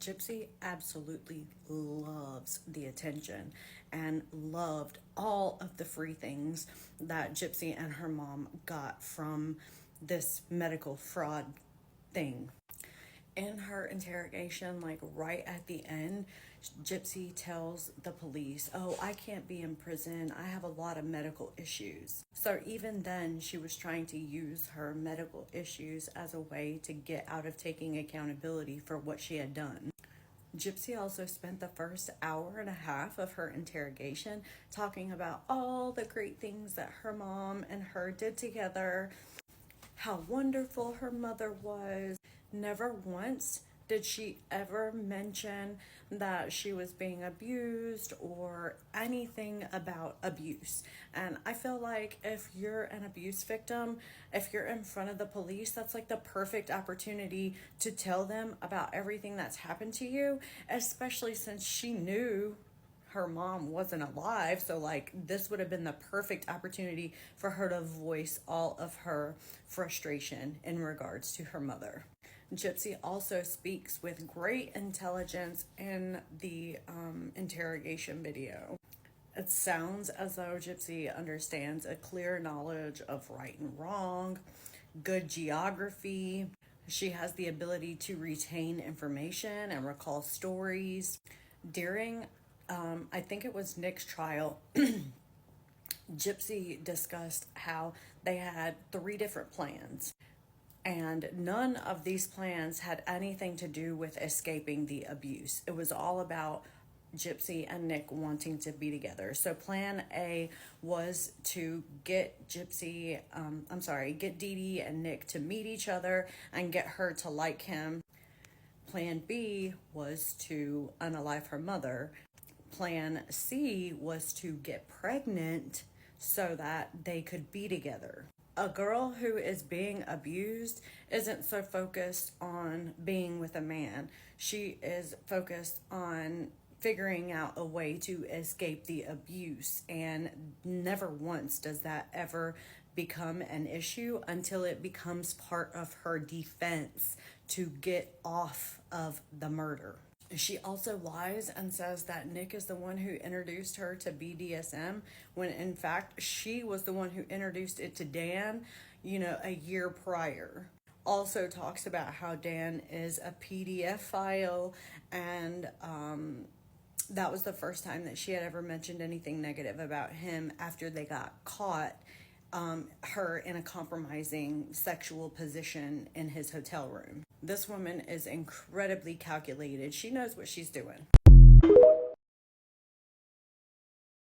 Gypsy absolutely loves the attention and loved all of the free things that Gypsy and her mom got from this medical fraud thing. In her interrogation, like right at the end, Gypsy tells the police, "Oh, I can't be in prison. I have a lot of medical issues." So even then, she was trying to use her medical issues as a way to get out of taking accountability for what she had done. Gypsy also spent the first hour and a half of her interrogation talking about all the great things that her mom and her did together, how wonderful her mother was. Never once did she ever mention that she was being abused or anything about abuse. And I feel like if you're an abuse victim, if you're in front of the police, that's like the perfect opportunity to tell them about everything that's happened to you, especially since she knew her mom wasn't alive. So like this would have been the perfect opportunity for her to voice all of her frustration in regards to her mother. Gypsy also speaks with great intelligence in the interrogation video. It sounds as though Gypsy understands a clear knowledge of right and wrong, good geography. She has the ability to retain information and recall stories. During I think it was Nick's trial, Gypsy discussed how they had 3 different plans, and none of these plans had anything to do with escaping the abuse. It was all about Gypsy and Nick wanting to be together. So plan A was to get Deedee and Nick to meet each other and get her to like him. Plan B was to unalive her mother. Plan C was to get pregnant so that they could be together. A girl who is being abused isn't so focused on being with a man. She is focused on figuring out a way to escape the abuse, and never once does that ever become an issue until it becomes part of her defense to get off of the murder. She also lies and says that Nick is the one who introduced her to BDSM, when in fact she was the one who introduced it to Dan, a year prior. Also talks about how Dan is a PDF file, and that was the first time that she had ever mentioned anything negative about him after they got caught, her in a compromising sexual position in his hotel room. This woman is incredibly calculated. She knows what she's doing.